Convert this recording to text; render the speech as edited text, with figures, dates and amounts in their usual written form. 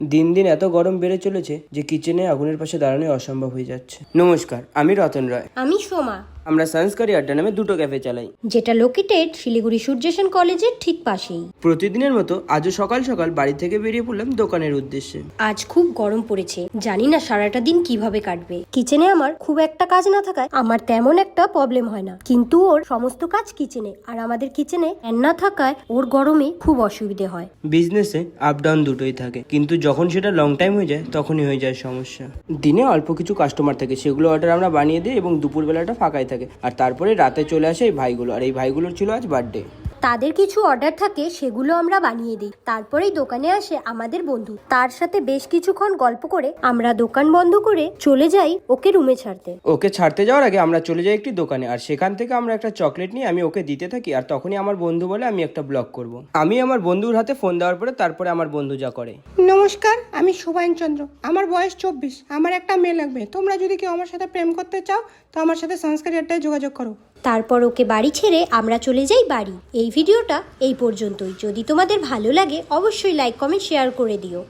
দিন দিন এত গরম বেড়ে চলেছে যে কিচেনে আগুনের পাশে দাঁড়ানো অসম্ভব হয়ে যাচ্ছে। নমস্কার, আমি রতন রায়। আমি সোমা। আমরা সংস্কারি আড্ডা নামে দুটো ক্যাফে চালাই, যেটা লোকেটেড শিলিগুড়ি সূর্যসেন কলেজের ঠিক পাশেই। প্রতিদিনের মতো আজও সকাল সকাল বাড়ি থেকে বেরিয়ে পড়লাম দোকানের উদ্দেশ্যে। আজ খুব গরম পড়েছে, জানি না সারাটা দিন কিভাবে কাটবে। কিচেনে আমার খুব একটা কাজ না থাকায় আমার তেমন একটা প্রবলেম হয় না, কিন্তু ওর সমস্ত কাজ কিচেনে, আর আমাদের কিচেনে ফ্যান না থাকায় ওর গরমে খুব অসুবিধে হয়। বিজনেসে আপ ডাউন দুটোই থাকে, কিন্তু যখন সেটা লং টাইম হয়ে যায় তখনই হয়ে যায় সমস্যা। দিনে অল্প কিছু কাস্টমার থাকে, সেগুলো অর্ডার আমরা বানিয়ে দিই এবং দুপুরবেলাটা ফাঁকাই থাকে। আর তারপরে রাতে চলে আসে এই ভাইগুলো, আর এই ভাইগুলোর ছিল আজ বার্থডে। তাদের কিছু অর্ডার থাকে, সেগুলো আমরা বানিয়ে দিই। তারপরেই দোকানে আসে আমাদের বন্ধু, তার সাথে বেশ কিছুক্ষণ গল্প করে আমরা দোকান বন্ধ করে চলে যাই ওকে রুমে ছাড়তে। ওকে ছাড়তে যাওয়ার আগে আমরা চলে যাই একটি দোকানে, আর সেখান থেকে আমরা একটা চকলেট নিয়ে আমি ওকে দিতে থাকি। আর তখনই আমার বন্ধু বলে আমি একটা ব্লগ করব। আমি আমার বন্ধুর হাতে ফোন দেওয়ার পরে তারপরে আমার বন্ধু যা করে। নমস্কার, আমি শোভায়ন চন্দ্র। আমার বয়স 24। আমার একটা মেয়ে লাগবে। তোমরা যদি কেউ আমার সাথে প্রেম করতে চাও তো আমার সাথে সংস্কারি আড্ডায় যোগাযোগ করো। তারপর ওকে বাড়ি ছেড়ে আমরা চলে যাই বাড়ি। এই ভিডিওটা এই পর্যন্তই। যদি তোমাদের ভালো লাগে অবশ্যই লাইক, কমেন্ট, শেয়ার করে দিও।